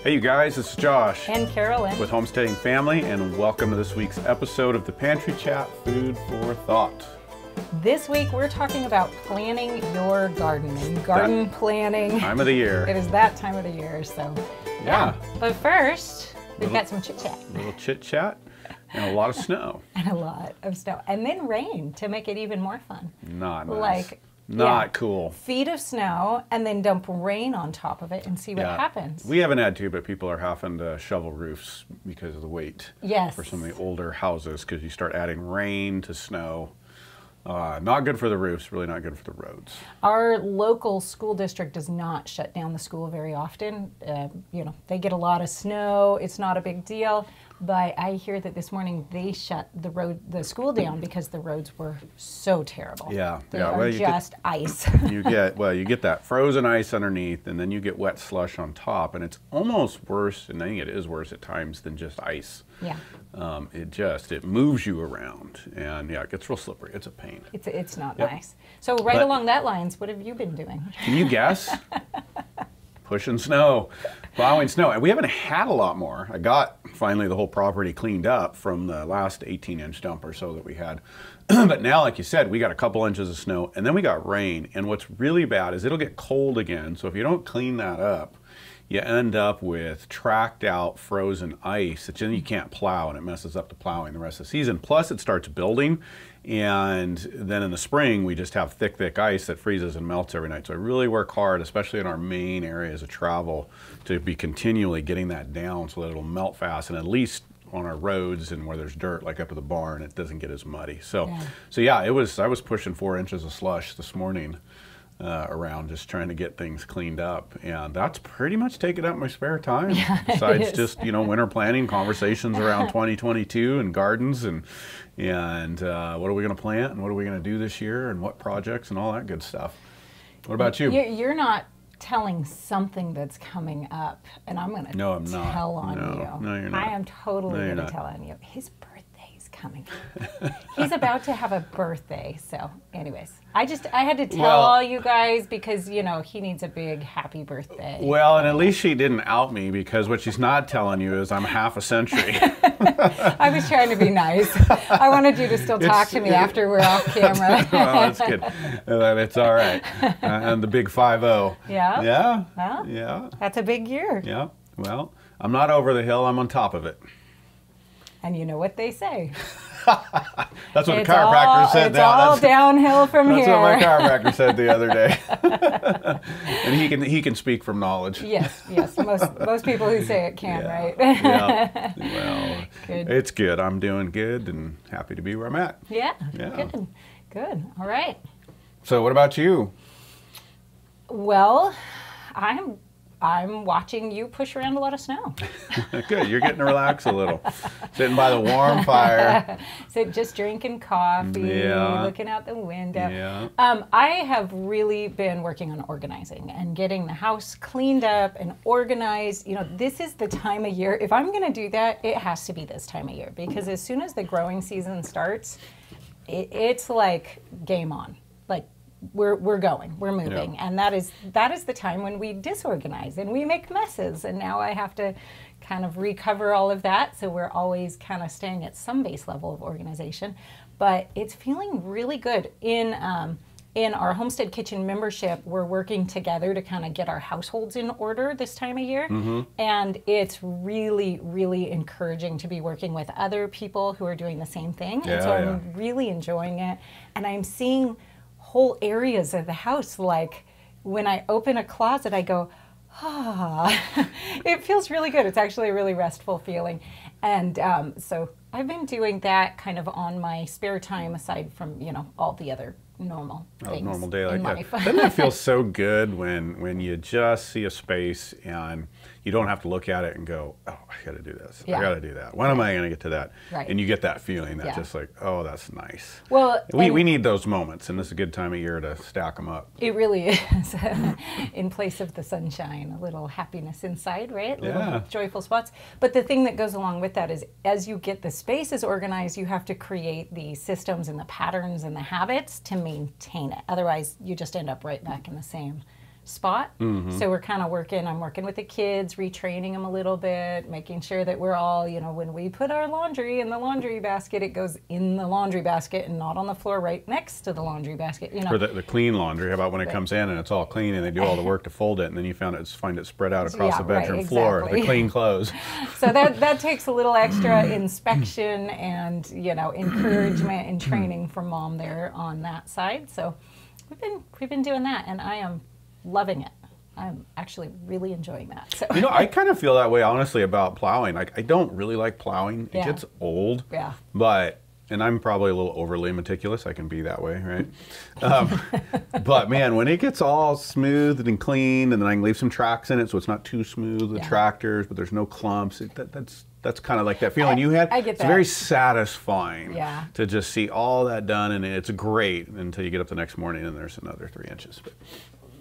Hey you guys, it's Josh and Carolyn with Homesteading Family, and welcome to this week's episode of the Pantry Chat Food for Thought. This week we're talking about planning your garden and garden planning. Time of the year. It is that time of the year, so yeah. But first, we've got some chit chat. A little chit chat and a lot of snow. And a lot of snow. And then rain to make it even more fun. Not nice. Like, Not cool. Feet of snow and then dump rain on top of it and see what happens. We haven't had to, but people are having to shovel roofs because of the weight. Yes. For some of the older houses, because you start adding rain to snow. Not good for the roofs, really not good for the roads. Our local school district does not shut down the school very often. They get a lot of snow. It's not a big deal. But I hear that this morning they shut the school down because the roads were so terrible. Yeah, they are just ice. You get that frozen ice underneath, and then you get wet slush on top, and it's almost worse, and I think it is worse at times than just ice. Yeah. It moves you around, and yeah, it gets real slippery. It's a pain. It's not nice. So along that lines, what have you been doing? Can you guess? Pushing snow, plowing snow, and we haven't had a lot more. I got finally the whole property cleaned up from the last 18-inch dump or so that we had. But now, like you said, we got a couple inches of snow, and then we got rain. And what's really bad is it'll get cold again. So if you don't clean that up, you end up with tracked out frozen ice that you can't plow, and it messes up the plowing the rest of the season. Plus it starts building, and then in the spring we just have thick ice that freezes and melts every night. So I really work hard, especially in our main areas of travel, to be continually getting that down so that it'll melt fast, and at least on our roads and where there's dirt, like up to the barn, it doesn't get as muddy. So yeah, I was pushing 4 inches of slush this morning. Around just trying to get things cleaned up, and that's pretty much taken up my spare time. Yeah, besides just winter planning, conversations around 2022 and gardens and what are we going to plant and what are we going to do this year and what projects and all that good stuff. What about you? You're not telling something that's coming up, and I'm going to tell on you. No, you're not. I am totally going to tell on you. His birthday's coming up. He's about to have a birthday, so anyways. I had to tell all you guys because, he needs a big happy birthday. Well, and at least she didn't out me, because what she's not telling you is I'm half a century. I was trying to be nice. I wanted you to still talk to me after we're off camera. Well, that's good. It's all right. And the big 5-0. Yeah? Yeah. Well, yeah. That's a big year. Yeah. Well, I'm not over the hill. I'm on top of it. And you know what they say. That's what the chiropractor said. It's all downhill from here. That's what my chiropractor said the other day. And he can speak from knowledge. Yes. Most people who say it can, right? Yeah. Well, good. It's good. I'm doing good and happy to be where I'm at. Yeah. Good. All right. So what about you? Well, I'm watching you push around a lot of snow. Good. You're getting to relax a little. Sitting by the warm fire. Just drinking coffee, looking out the window. Yeah. I have really been working on organizing and getting the house cleaned up and organized. This is the time of year. If I'm going to do that, it has to be this time of year, because as soon as the growing season starts, it's like game on. Like, we're moving, and that is the time when we disorganize and we make messes, and now I have to kind of recover all of that, so we're always kind of staying at some base level of organization. But it's feeling really good. In our Homestead Kitchen membership, we're working together to kind of get our households in order this time of year, and it's really, really encouraging to be working with other people who are doing the same thing, and so I'm really enjoying it, and I'm seeing whole areas of the house. Like when I open a closet, I go, it feels really good. It's actually a really restful feeling. And so I've been doing that kind of on my spare time, aside from, all the other normal things normal daylight. in life. Doesn't it feel so good when you just see a space and you don't have to look at it and go, oh, I got to do this. I got to do that. When am I going to get to that? Right. And you get that feeling that just like, oh, that's nice. Well, we need those moments, and this is a good time of year to stack them up. It really is. In place of the sunshine, a little happiness inside, right? Little joyful spots. But the thing that goes along with that is, as you get the spaces organized, you have to create the systems and the patterns and the habits to maintain it. Otherwise, you just end up right back in the same spot. So we're kind of I'm working with the kids, retraining them a little bit, making sure that we're all, you know, when we put our laundry in the laundry basket, it goes in the laundry basket and not on the floor right next to the laundry basket, you know. For the clean laundry, how about when it comes in and it's all clean and they do all the work to fold it and then you find it spread out across the bedroom floor, the clean clothes. So that takes a little extra inspection and, you know, encouragement and training from Mom there on that side. So we've been doing that, and I am loving it. I'm actually really enjoying that. So. You know, I kind of feel that way, honestly, about plowing. Like, I don't really like plowing. It Yeah. gets old. Yeah. And I'm probably a little overly meticulous. I can be that way, right? But man, when it gets all smooth and clean, and then I can leave some tracks in it so it's not too smooth with tractors, but there's no clumps. That's kind of like that feeling you had. I get that. It's very satisfying Yeah. to just see all that done, and it's great until you get up the next morning and there's another 3 inches. But.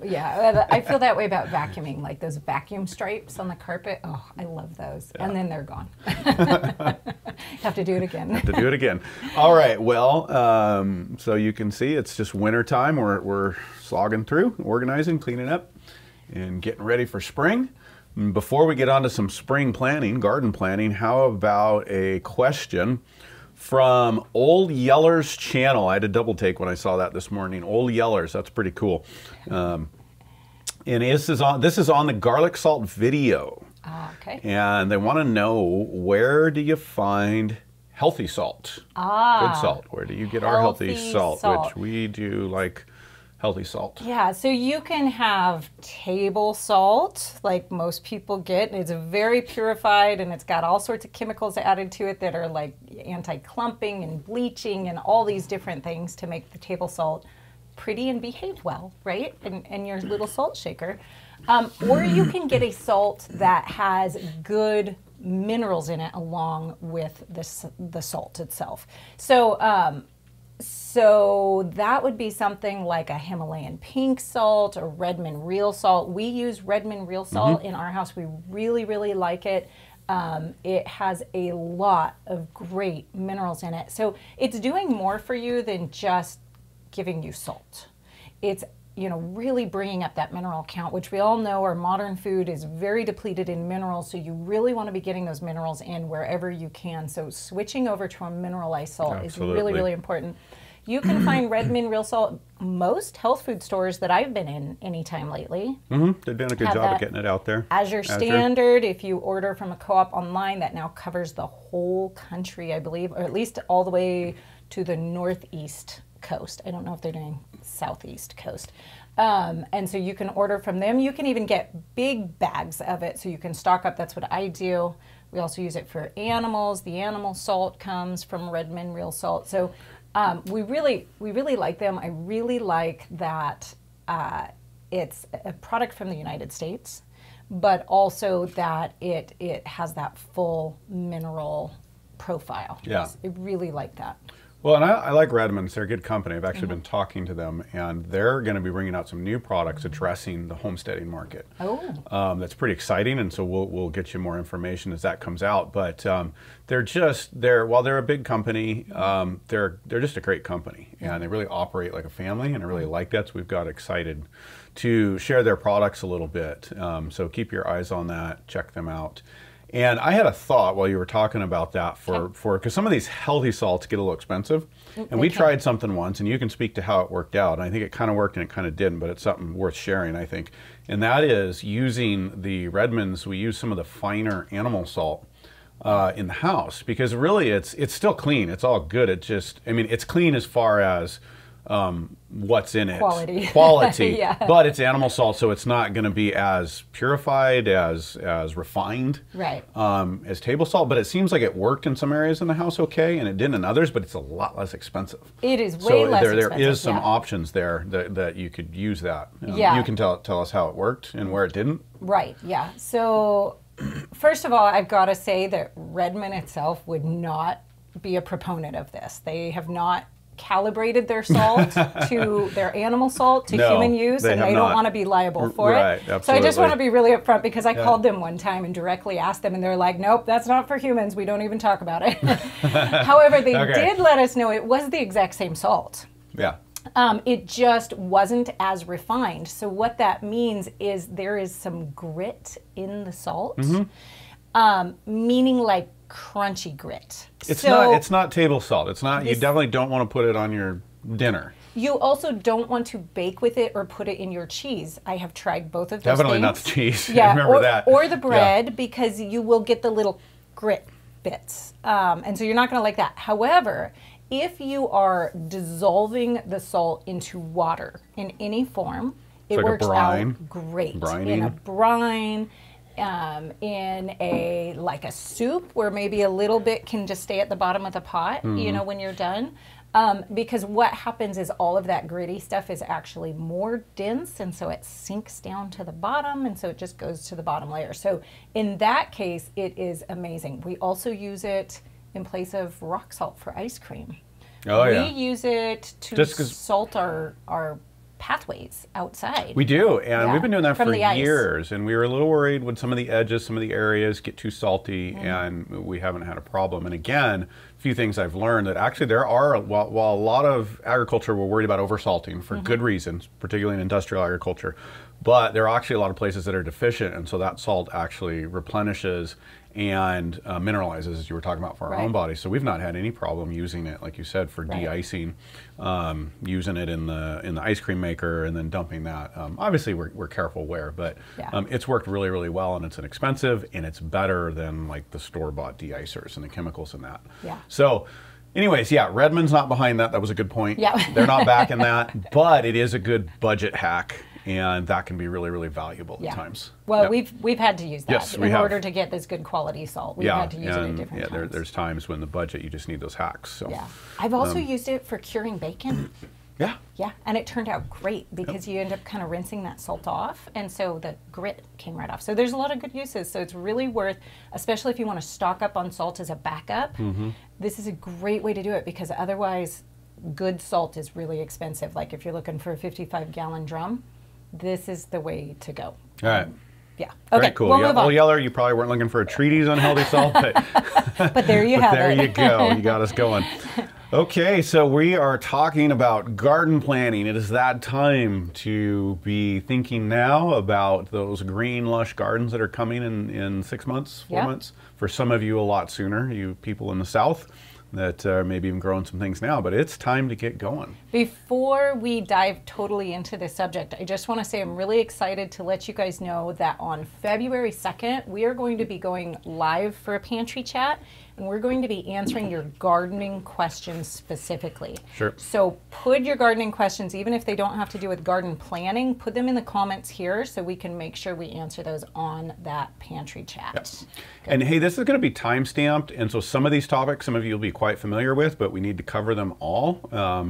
Yeah, I feel that way about vacuuming, like those vacuum stripes on the carpet. Oh, I love those. Yeah. And then they're gone. Have to do it again. Have to do it again. All right, well, so you can see it's just winter time. We're slogging through, organizing, cleaning up, and getting ready for spring. Before we get on to some spring planning, garden planning, how about a question from Old Yeller's channel? I had a double take when I saw that this morning. Old Yeller's, that's pretty cool. And this is on the garlic salt video. Okay. And they want to know, where do you find healthy salt? Good salt. Where do you get our healthy salt? Which we do like healthy salt. Yeah, so you can have table salt, like most people get. It's very purified, and it's got all sorts of chemicals added to it that are like anti-clumping and bleaching and all these different things to make the table salt pretty and behave well, right? And your little salt shaker. Or you can get a salt that has good minerals in it along with the salt itself. So that would be something like a Himalayan pink salt or Redmond real salt. We use Redmond real salt in our house. We really, really like it. It has a lot of great minerals in it. So it's doing more for you than just giving you salt. It's, you know, really bringing up that mineral count, which we all know our modern food is very depleted in minerals, so you really want to be getting those minerals in wherever you can. So switching over to a mineralized salt is really, really important. You can find Redmond real salt most health food stores that I've been in anytime lately. They've done a good job of getting it out there. As your standard, if you order from a co-op online, that now covers the whole country, I believe, or at least all the way to the northeast coast. I don't know if they're doing southeast coast. And so you can order from them. You can even get big bags of it so you can stock up. That's what I do. We also use it for animals. The animal salt comes from Redmond real salt. So we really like them. I really like that it's a product from the United States, but also that it has that full mineral profile. Yeah. I really like that. Well, and I like Redmond's. They're a good company. I've actually been talking to them, and they're going to be bringing out some new products addressing the homesteading market. Oh. That's pretty exciting, and so we'll get you more information as that comes out. But while they're a big company, they're just a great company, and they really operate like a family, and I really like that. So we've got excited to share their products a little bit. So keep your eyes on that. Check them out. And I had a thought while you were talking about that because some of these healthy salts get a little expensive. And we tried something once, and you can speak to how it worked out. And I think it kind of worked and it kind of didn't, but it's something worth sharing, I think. And that is using the Redmonds. We use some of the finer animal salt in the house because really it's still clean. It's all good. It's clean as far as what's in it. Quality. Yeah. But it's animal salt, so it's not going to be as purified, as refined as table salt. But it seems like it worked in some areas in the house okay, and it didn't in others, but it's a lot less expensive. It is way less expensive. There is some options there that you could use that. You can tell us how it worked and where it didn't. Right, yeah. So first of all, I've got to say that Redmond itself would not be a proponent of this. They have not calibrated their salt to their animal salt to human use, and they don't want to be liable for it. Absolutely. So I just want to be really upfront because I called them one time and directly asked them, and they're like, nope, that's not for humans. We don't even talk about it. However, they did let us know it was the exact same salt. Yeah. It just wasn't as refined. So what that means is there is some grit in the salt, meaning like crunchy grit. It's not table salt. It's not. You definitely don't want to put it on your dinner. You also don't want to bake with it or put it in your cheese. I have tried both of those Definitely things. not the cheese. Yeah, I remember that. Or the bread, because you will get the little grit bits. And so you're not going to like that. However, if you are dissolving the salt into water in any form, it like works a brine. out great. Brining. In a brine, in a like a soup where maybe a little bit can just stay at the bottom of the pot, you know, when you're done. Because what happens is all of that gritty stuff is actually more dense, and so it sinks down to the bottom, and so it just goes to the bottom layer. So in that case, it is amazing. We also use it in place of rock salt for ice cream. Oh, we yeah. use it to salt our pathways outside. We do, and we've been doing that for the ice. years, and we were a little worried would some of the edges, some of the areas get too salty, and we haven't had a problem. And again, a few things I've learned that actually there are, while a lot of agriculture were worried about oversalting for good reasons, particularly in industrial agriculture, but there are actually a lot of places that are deficient, and so that salt actually replenishes and mineralizes, as you were talking about, for our own body. So we've not had any problem using it, like you said, for de-icing, using it in the ice cream maker and then dumping that. Obviously, we're careful where, but it's worked really, really well, and it's inexpensive, and it's better than like the store-bought de-icers and the chemicals in that. Yeah. So anyways, yeah, Redmond's not behind that. That was a good point. Yeah. They're not backing that, but it is a good budget hack. And that can be really, really valuable at times. Well, we've had to use that in order to get this good quality salt. We've had to use it at different times. There's times when the budget, you just need those hacks. So. Yeah. I've also used it for curing bacon. Yeah. Yeah, and it turned out great because you end up kind of rinsing that salt off, and so the grit came right off. So there's a lot of good uses. So it's really worth, especially if you want to stock up on salt as a backup, this is a great way to do it, because otherwise good salt is really expensive. Like if you're looking for a 55-gallon drum, this is the way to go. All right. Yeah. Okay. Very cool. We'll move on. Yeller, you probably weren't looking for a treatise on healthy salt, but, but there you have it. There you go. You got us going. Okay, so we are talking about garden planning. It is that time to be thinking now about those green, lush gardens that are coming in 6 months, 4 months. For some of you, a lot sooner, you people in the South that are maybe even growing some things now, but it's time to get going. Before we dive totally into this subject, I just want to say I'm really excited to let you guys know that on February 2nd, we are going to be going live for a Pantry Chat, and we're going to be answering your gardening questions specifically. Sure. So put your gardening questions, even if they don't have to do with garden planning, put them in the comments here so we can make sure we answer those on that Pantry Chat. Yep. And hey, this is going to be time-stamped, and so some of these topics, some of you will be quite familiar with, but we need to cover them all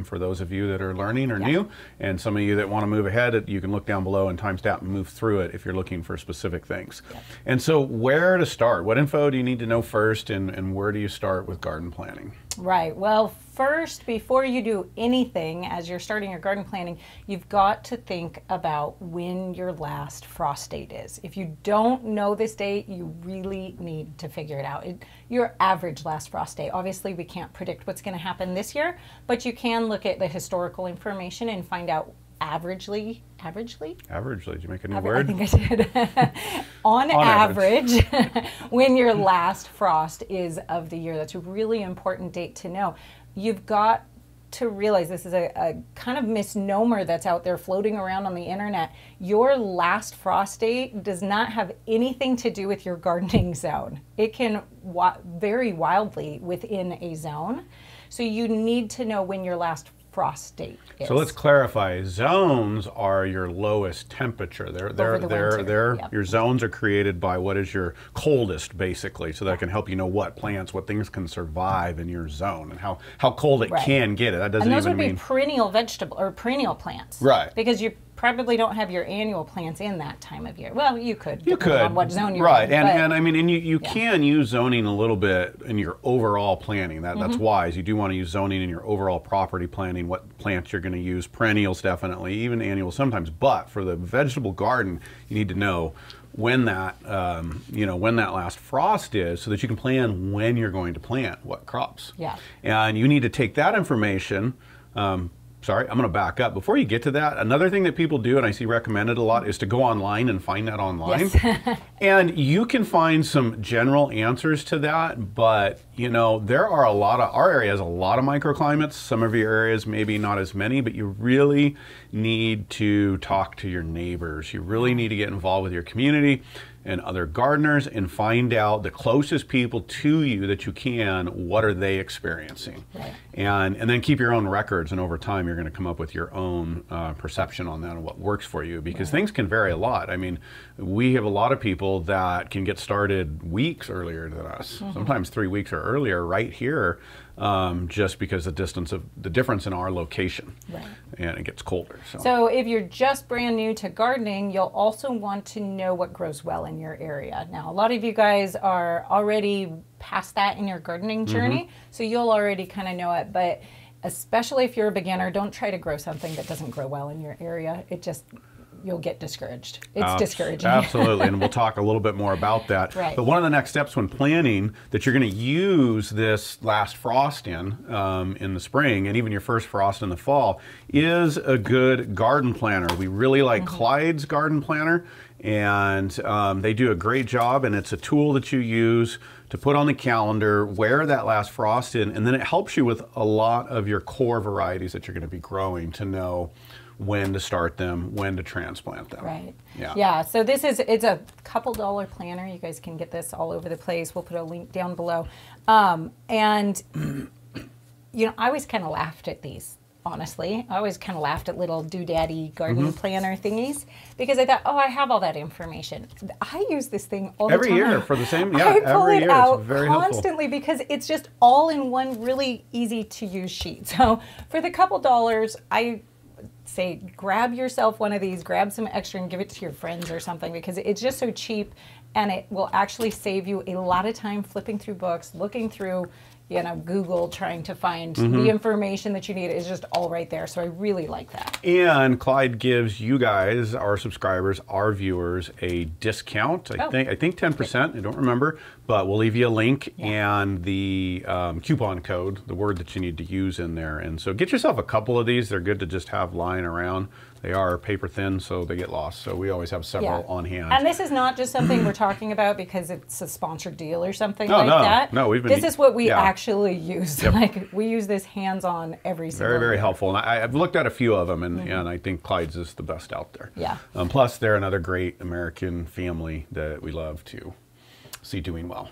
for those of you that are learning or new, and some of you that want to move ahead, you can look down below and timestamp and move through it if you're looking for specific things. And so where to start? What info do you need to know first, and where do you start with garden planning? Right. Well, first, before you do anything, as you're starting your garden planning, you've got to think about when your last frost date is. If you don't know this date, you really need to figure it out. Your average last frost date. Obviously, we can't predict what's going to happen this year, but you can look at the historical information and find out averagely, did you make a new word? I think I did. On average, when your last frost is of the year. That's a really important date to know. You've got to realize this is a kind of misnomer that's out there floating around on the internet. Your last frost date does not have anything to do with your gardening zone. It can vary wildly within a zone. So you need to know when your last frost date is. So let's clarify. Zones are your lowest temperature. Your zones are created by what is your coldest, basically, so that can help you know what plants, what things can survive in your zone and how cold it can get. That doesn't even mean. And those would be perennial vegetable or perennial plants, right? Because you probably don't have your annual plants in that time of year. Well, you could. You could. On what zone you're in. And I mean, you can use zoning a little bit in your overall planning. That's wise. You do want to use zoning in your overall property planning, what plants you're going to use, perennials definitely, even annuals sometimes. But for the vegetable garden, you need to know when that when that last frost is, so that you can plan when you're going to plant what crops. Yeah. And you need to take that information. sorry, I'm going to back up. Before you get to that, another thing that people do, and I see recommended a lot, is to go online and find that online. Yes. And you can find some general answers to that, but you know, there are a lot of, our area has a lot of microclimates. Some of your areas maybe not as many, but you really need to talk to your neighbors. You really need to get involved with your community and other gardeners and find out the closest people to you that you can, what are they experiencing? Right. And then keep your own records, and over time you're going to come up with your own perception on that and what works for you, because things can vary a lot. I mean, we have a lot of people that can get started weeks earlier than us, sometimes 3 weeks or earlier right here, just because the difference in our location, and it gets colder. So if you're just brand new to gardening, you'll also want to know what grows well in your area. Now, a lot of you guys are already past that in your gardening journey, so you'll already kind of know it, but especially if you're a beginner, don't try to grow something that doesn't grow well in your area. It just, you'll get discouraged. It's discouraging. Absolutely, and we'll talk a little bit more about that. Right. But one of the next steps when planning that you're going to use this last frost in the spring, and even your first frost in the fall, is a good garden planner. We really like Clyde's garden planner, and they do a great job, and it's a tool that you use to put on the calendar where that last frost in, and then it helps you with a lot of your core varieties that you're going to be growing to know when to start them, when to transplant them. Right. Yeah. Yeah. So it's a couple $1 planner. You guys can get this all over the place. We'll put a link down below. And you know, I always kind of laughed at these. Honestly, I always kind of laughed at little doodaddy garden planner thingies, because I thought, oh, I have all that information. I use this thing all the time. Every year for the same, I pull every it year. out It's very constantly helpful. because it's just all in one really easy to use sheet. So for the couple $, I say grab yourself one of these, grab some extra and give it to your friends or something, because it's just so cheap, and it will actually save you a lot of time flipping through books, looking through, you know, Google, trying to find the information that you need. Is just all right there. So I really like that. And Clyde gives you guys, our subscribers, our viewers, a discount. I think 10%. I don't remember, but we'll leave you a link and the coupon code, the word that you need to use in there. And so get yourself a couple of these. They're good to just have lying around. They are paper thin, so they get lost. So we always have several on hand. And this is not just something we're talking about because it's a sponsored deal or something that. No, we've been. This is what we actually use. Like, we use this hands-on every single very year. helpful. And I've looked at a few of them, and I think Clyde's is the best out there. Yeah. Plus, they're another great American family that we love to see doing well.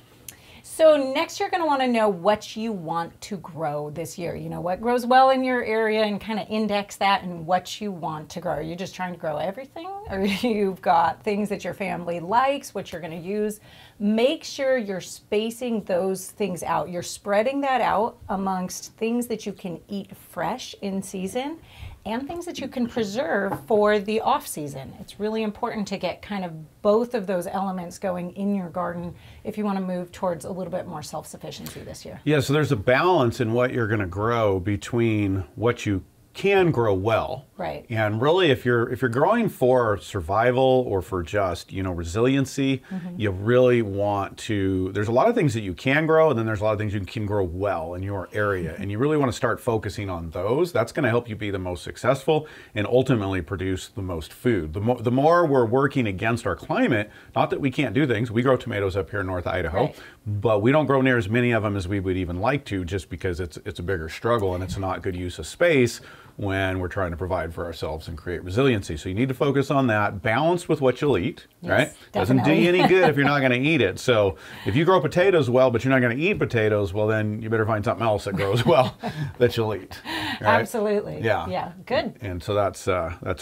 So next you're going to want to know what you want to grow this year. You know, what grows well in your area, and kind of index that and what you want to grow. Are you just trying to grow everything? Or you've got things that your family likes, what you're going to use? Make sure you're spacing those things out. You're spreading that out amongst things that you can eat fresh in season and things that you can preserve for the off season. It's really important to get kind of both of those elements going in your garden if you want to move towards a little bit more self-sufficiency this year. Yeah, so there's a balance in what you're going to grow between what you can grow well. Right. And really, if you're growing for survival or for just, you know, resiliency, you really want to, there's a lot of things that you can grow, and then there's a lot of things you can grow well in your area. And you really want to start focusing on those. That's going to help you be the most successful and ultimately produce the most food. The more we're working against our climate, not that we can't do things. We grow tomatoes up here in North Idaho, but we don't grow near as many of them as we would even like to, just because it's a bigger struggle and it's not good use of space when we're trying to provide for ourselves and create resiliency. So you need to focus on that, balanced with what you'll eat, right? Doesn't do you any good if you're not going to eat it. So if you grow potatoes well, but you're not going to eat potatoes, well, then you better find something else that grows well that you'll eat. Right? Absolutely. Yeah, good. And so that's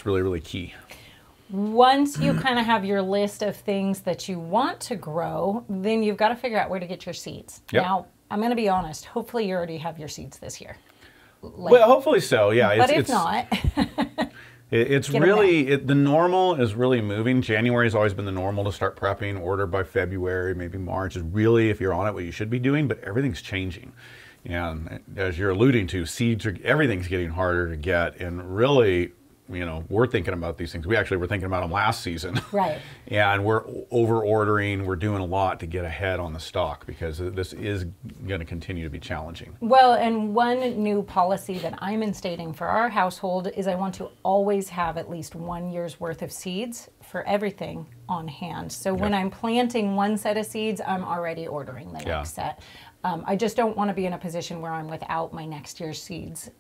really, really key. Once you kind of have your list of things that you want to grow, then you've got to figure out where to get your seeds. Now, I'm going to be honest, hopefully you already have your seeds this year. Well, hopefully so, yeah. But if not... It's really, the normal is really moving. January has always been the normal to start prepping, order by February, maybe March is really, if you're on it, what you should be doing, but everything's changing. And as you're alluding to, seeds, everything's getting harder to get, and really you know, we're thinking about these things. We actually were thinking about them last season. Right. And we're over ordering. We're doing a lot to get ahead on the stock because this is going to continue to be challenging. Well, and one new policy that I'm instating for our household is I want to always have at least 1 year's worth of seeds for everything on hand. So when I'm planting one set of seeds, I'm already ordering the next set. I just don't want to be in a position where I'm without my next year's seeds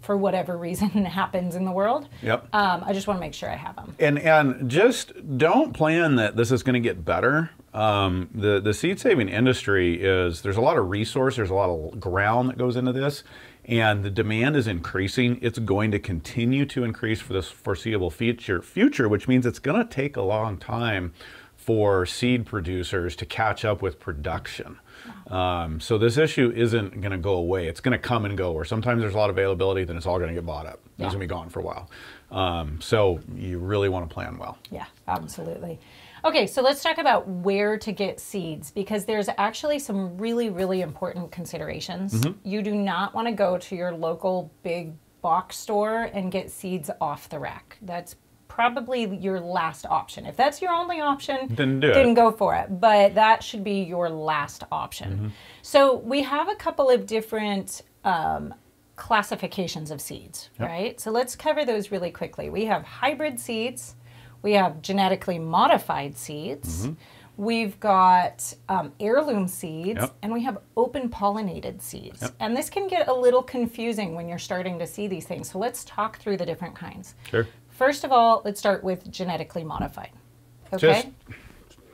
for whatever reason happens in the world. Yep. I just want to make sure I have them. And just don't plan that this is going to get better. The seed saving industry there's a lot of resource, there's a lot of ground that goes into this, and the demand is increasing. It's going to continue to increase for this foreseeable future, which means it's going to take a long time for seed producers to catch up with production. So this issue isn't going to go away. It's going to come and go, or sometimes there's a lot of availability, then it's all going to get bought up. It's going to be gone for a while. So you really want to plan well. Yeah, absolutely. Okay, so let's talk about where to get seeds, because there's actually some really, really important considerations. You do not want to go to your local big box store and get seeds off the rack. That's probably your last option. If that's your only option, then go for it. But that should be your last option. So we have a couple of different classifications of seeds, right? So let's cover those really quickly. We have hybrid seeds. We have genetically modified seeds. We've got heirloom seeds, and we have open pollinated seeds. And this can get a little confusing when you're starting to see these things. So let's talk through the different kinds. Sure. First of all, let's start with genetically modified. Okay. Just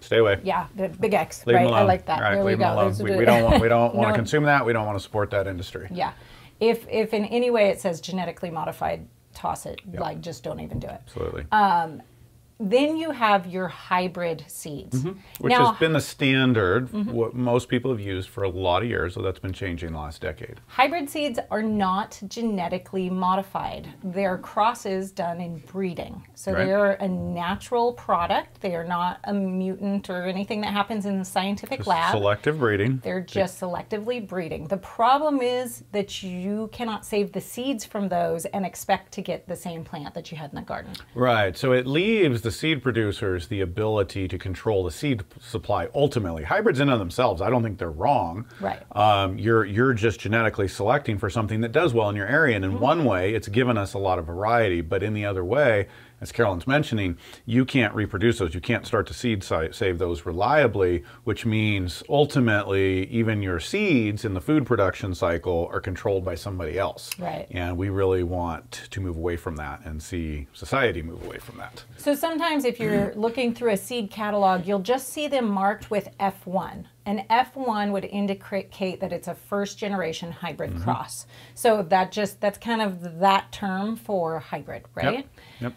stay away. Yeah, the big X, Leave right? them alone. I like that. Right, there we go. We don't want to consume that. We don't want to support that industry. Yeah. If in any way it says genetically modified, toss it. Like, just don't even do it. Absolutely. Then you have your hybrid seeds. Which has been the standard, what most people have used for a lot of years, so that's been changing in the last decade. Hybrid seeds are not genetically modified. They're crosses done in breeding. So they are a natural product. They are not a mutant or anything that happens in the scientific lab. Selective breeding. They're just selectively breeding. The problem is that you cannot save the seeds from those and expect to get the same plant that you had in the garden. Right, so it leaves the seed producers the ability to control the seed supply ultimately. Hybrids in and of themselves, I don't think they're wrong. Right. You're just genetically selecting for something that does well in your area, and in one way it's given us a lot of variety, but in the other way, as Carolyn's mentioning, you can't reproduce those. You can't start to seed save those reliably, which means ultimately even your seeds in the food production cycle are controlled by somebody else. Right. And we really want to move away from that and see society move away from that. So sometimes if you're looking through a seed catalog, you'll just see them marked with F1. And F1 would indicate that it's a first generation hybrid cross. So that's kind of that term for hybrid, right? Yep.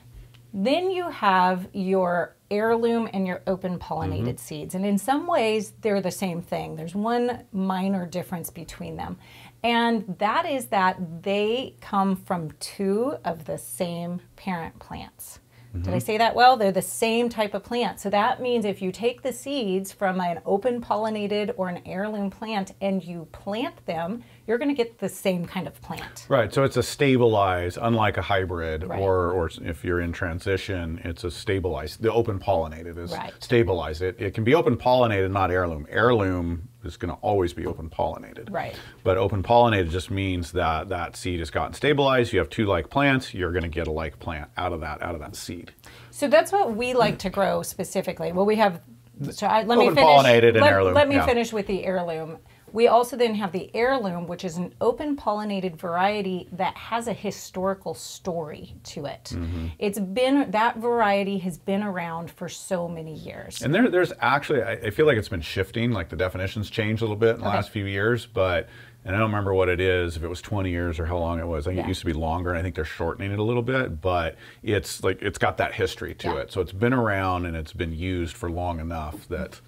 Then you have your heirloom and your open pollinated seeds. And in some ways, they're the same thing. There's one minor difference between them. And that is that they come from two of the same parent plants. Did I say that well? They're the same type of plant. So that means if you take the seeds from an open pollinated or an heirloom plant and you plant them, you're going to get the same kind of plant. Right, so it's a stabilized, unlike a hybrid, or if you're in transition, it's a stabilized. The open pollinated is stabilized. It can be open pollinated, not heirloom. Heirloom is going to always be open pollinated. Right. But open pollinated just means that that seed has gotten stabilized. You have two like plants, you're going to get a like plant out of that seed. So that's what we like to grow specifically. Well, we have, let me finish. Pollinated and heirloom. Let me finish with the heirloom. We also then have the heirloom, which is an open pollinated variety that has a historical story to it. That variety has been around for so many years. And there's actually, I feel like it's been shifting, like the definitions changed a little bit in the last few years, and I don't remember what it is, if it was 20 years or how long it was. I think it used to be longer, and I think they're shortening it a little bit, but it's got that history to it. So it's been around and it's been used for long enough that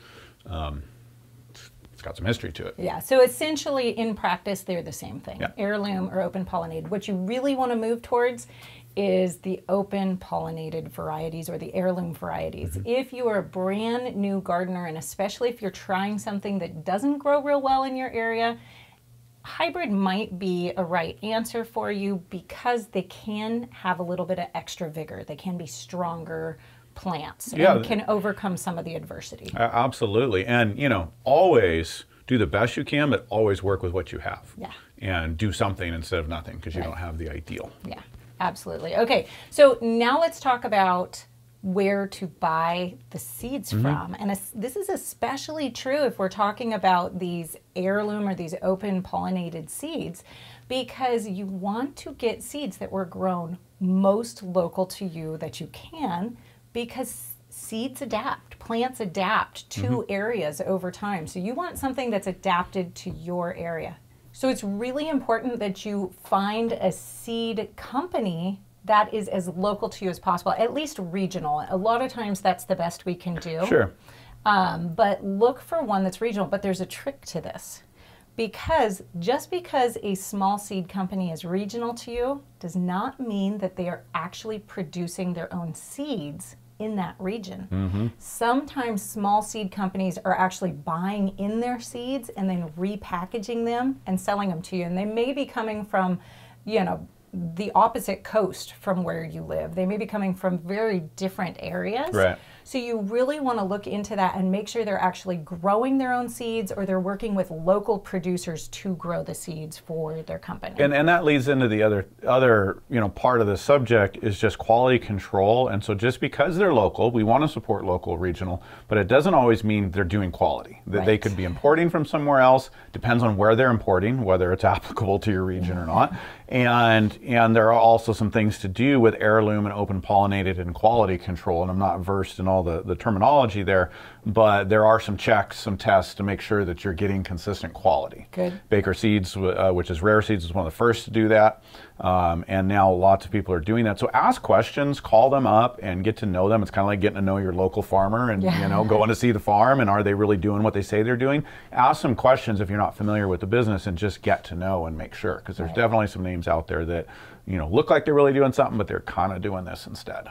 it's got some history to it. Yeah, so essentially in practice, they're the same thing, heirloom or open pollinated. What you really want to move towards is the open pollinated varieties or the heirloom varieties. If you are a brand new gardener, and especially if you're trying something that doesn't grow real well in your area, hybrid might be a right answer for you because they can have a little bit of extra vigor. They can be stronger plants and can overcome some of the adversity. Absolutely. And, you know, always do the best you can, but always work with what you have. Yeah. And do something instead of nothing because you don't have the ideal. Yeah, absolutely. Okay, so now let's talk about where to buy the seeds from. And this is especially true if we're talking about these heirloom or these open pollinated seeds, because you want to get seeds that were grown most local to you that you can, because seeds adapt, plants adapt to areas over time. So you want something that's adapted to your area. So it's really important that you find a seed company that is as local to you as possible, at least regional. A lot of times that's the best we can do. Sure. But look for one that's regional. But there's a trick to this, because just because a small seed company is regional to you does not mean that they are actually producing their own seeds in that region. Sometimes small seed companies are actually buying in their seeds and then repackaging them and selling them to you. And they may be coming from, you know, the opposite coast from where you live. They may be coming from very different areas. Right. So you really want to look into that and make sure they're actually growing their own seeds, or they're working with local producers to grow the seeds for their company. And that leads into the other you know, part of the subject is just quality control. And so just because they're local, we want to support local, regional, but it doesn't always mean they're doing quality. That they could be importing from somewhere else. Depends on where they're importing, whether it's applicable to your region or not. And there are also some things to do with heirloom and open pollinated and quality control. And I'm not versed in all the terminology there, but there are some checks, some tests to make sure that you're getting consistent quality. Good. Baker Seeds, which is Rare Seeds, is one of the first to do that. And now lots of people are doing that. So ask questions, call them up and get to know them. It's kind of like getting to know your local farmer and, you know, going to see the farm and are they really doing what they say they're doing? Ask some questions if you're not familiar with the business and just get to know and make sure, because there's definitely some names out there that, you know, look like they're really doing something, but they're kind of doing this instead.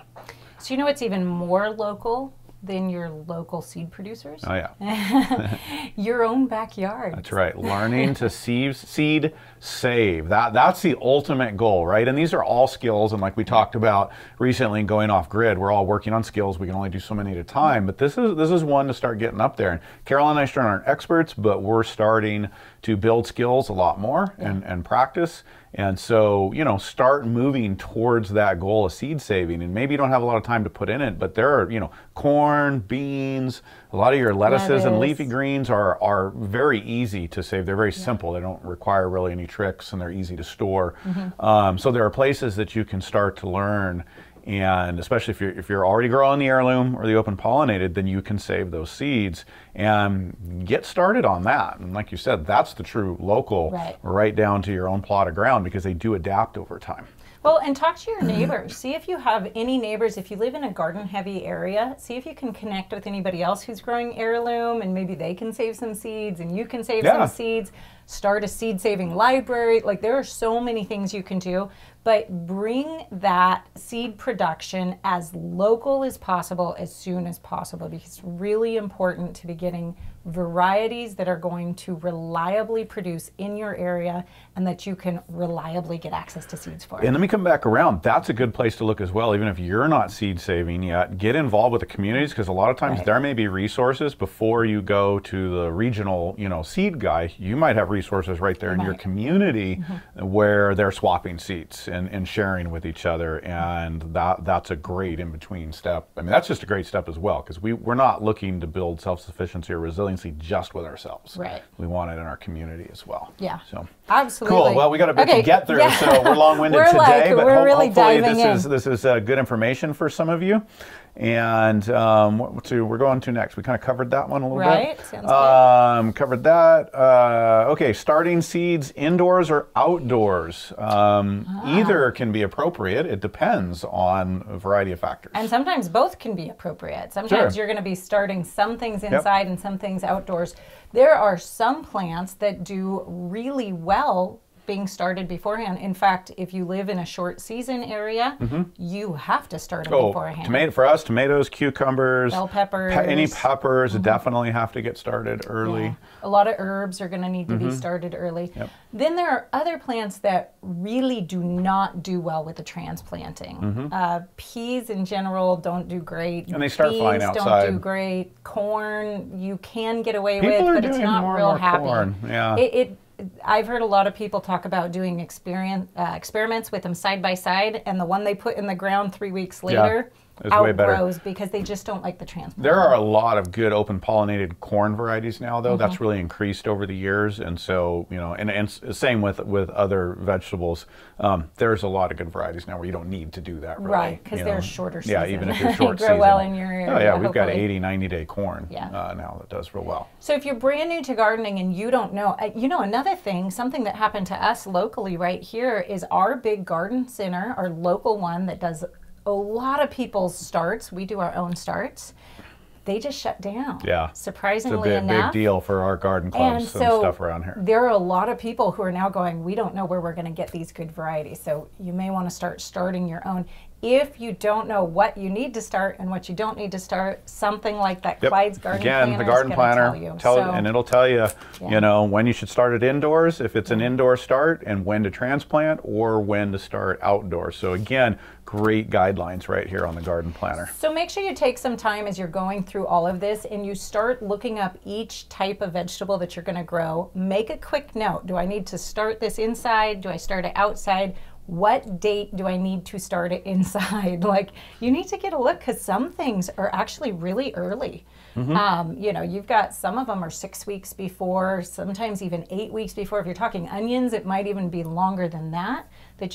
So you know what's even more local than your local seed producers? Oh yeah. Your own backyard. That's right. Learning to seed save. That's the ultimate goal, right? And these are all skills, and like we talked about recently going off grid, we're all working on skills. We can only do so many at a time, but this is one to start getting up there. And Carol and I still aren't experts, but we're starting to build skills a lot more and practice. And so, you know, start moving towards that goal of seed saving. And maybe you don't have a lot of time to put in it, but there are, you know, corn, beans, a lot of your lettuces and leafy greens are very easy to save. They're very simple. They don't require really any tricks, and they're easy to store. So there are places that you can start to learn. And especially if you're already growing the heirloom or the open pollinated, then you can save those seeds and get started on that. And like you said, that's the true local, right down to your own plot of ground, because they do adapt over time. Well, and talk to your neighbors. See if you have any neighbors. If you live in a garden-heavy area, see if you can connect with anybody else who's growing heirloom, and maybe they can save some seeds and you can save some seeds. Start a seed-saving library. Like, there are so many things you can do, but bring that seed production as local as possible as soon as possible, because it's really important to be getting varieties that are going to reliably produce in your area and that you can reliably get access to seeds for. And let me come back around. That's a good place to look as well. Even if you're not seed saving yet, get involved with the communities, because a lot of times there may be resources before you go to the regional, you know, seed guy. You might have resources right there in your community where they're swapping seeds and sharing with each other, and that's a great in-between step. I mean, that's just a great step as well, because we're not looking to build self-sufficiency or resiliency just with ourselves. We want it in our community as well. Yeah. So absolutely. Cool. Well, we got a bit to get through, so we're long-winded today, but really hopefully this is good information for some of you. And we're going to next. We kind of covered that one a little bit. Sounds good. Covered that. Okay, starting seeds indoors or outdoors. Either can be appropriate. It depends on a variety of factors. And sometimes both can be appropriate. Sometimes you're going to be starting some things inside and some things outdoors. There are some plants that do really well being started beforehand. In fact, if you live in a short season area, you have to start them beforehand. For us, tomatoes, cucumbers, bell peppers, any peppers definitely have to get started early. Yeah. A lot of herbs are going to need to be started early. Yep. Then there are other plants that really do not do well with the transplanting. Peas in general don't do great. And they start flying outside. Don't do great. Corn you can get away People with, are but it's doing not more real and more happy. corn. Yeah. I've heard a lot of people talk about doing experiments with them side by side, and the one they put in the ground 3 weeks later outgrows because they just don't like the transplant. There are a lot of good open pollinated corn varieties now, though. That's really increased over the years, and so and same with other vegetables. There's a lot of good varieties now where you don't need to do that, really. Right, because they're shorter season. Yeah, even if you're short grow season. well in your area. Oh yeah, we've got hopefully. 80, 90-day corn now that does real well. So if you're brand new to gardening and you don't know, another thing, something that happened to us locally right here is our big garden center, our local one that does a lot of people's starts. We do our own starts. They just shut down. Yeah. Surprisingly it's a enough. big deal for our garden clubs and stuff around here. There are a lot of people who are now going, we don't know where we're going to get these good varieties. So you may want to start starting your own. If you don't know what you need to start and what you don't need to start, something like that Clyde's Garden Planner Again, the garden planner, and it'll tell you, when you should start it indoors, if it's an indoor start, and when to transplant or when to start outdoors. So again, great guidelines right here on the garden planner. So make sure you take some time as you're going through all of this and you start looking up each type of vegetable that you're going to grow. Make a quick note. Do I need to start this inside? Do I start it outside? What date do I need to start it inside? Like, you need to get a look because some things are actually really early. You've got some of them are 6 weeks before, sometimes even 8 weeks before. If you're talking onions, it might even be longer than that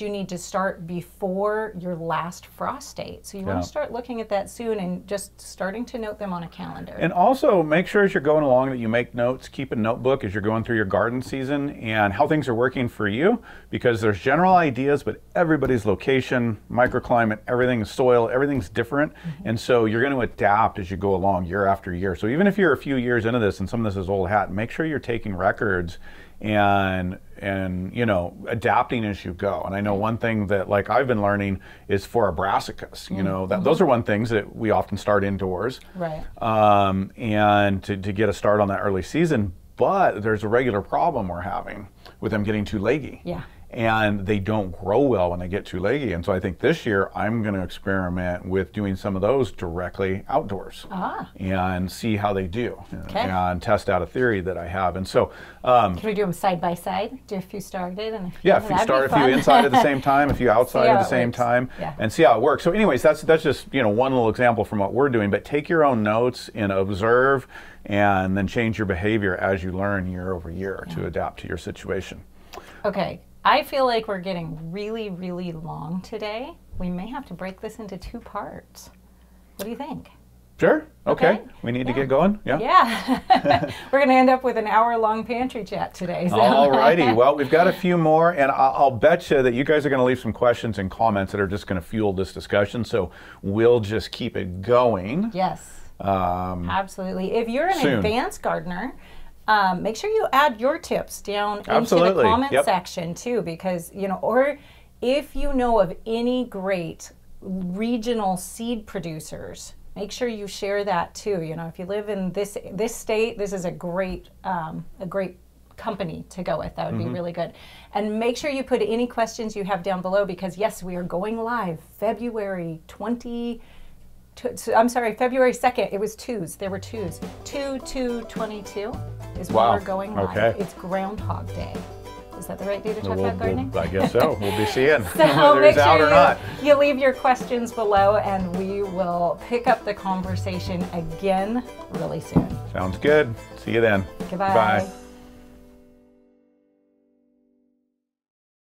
you need to start before your last frost date. So you want to start looking at that soon and just starting to note them on a calendar. And also make sure as you're going along that you make notes, keep a notebook as you're going through your garden season and how things are working for you, because there's general ideas, but everybody's location, microclimate, everything, soil, everything's different. And so you're going to adapt as you go along year after year. So even if you're a few years into this and some of this is old hat, make sure you're taking records and adapting as you go. And I know one thing that I've been learning is for our brassicas, those are one things that we often start indoors. Right. And to get a start on that early season, but there's a regular problem we're having with them getting too leggy. Yeah. And they don't grow well when they get too leggy. And so I think this year I'm going to experiment with doing some of those directly outdoors and see how they do and test out a theory that I have. And so can we do them side by side? Do a few started and if you start a few inside at the same time, a few outside at the same time, and see how it works. So anyways, that's just one little example from what we're doing. But take your own notes and observe, and then change your behavior as you learn year over year to adapt to your situation. Okay. I feel like we're getting really, really long today. We may have to break this into 2 parts. What do you think? Sure. Okay. We need to get going. Yeah. We're going to end up with an hour-long pantry chat today. So. All righty. Well, we've got a few more, and I'll bet you that you guys are going to leave some questions and comments that are just going to fuel this discussion. So we'll just keep it going. Yes. Absolutely. If you're an advanced gardener, make sure you add your tips down into the comment section too, because, or if you know of any great regional seed producers, make sure you share that too. If you live in this state, this is a great company to go with. That would be really good. And make sure you put any questions you have down below, because yes, we are going live February 2nd. It was 2s. There were 2s. 2/2/22 is when we're going live. Okay. It's Groundhog Day. Is that the right day to talk about gardening? I guess so. We'll be seeing so whether it's out or not. You leave your questions below, and we will pick up the conversation again really soon. Sounds good. See you then. Goodbye. Bye.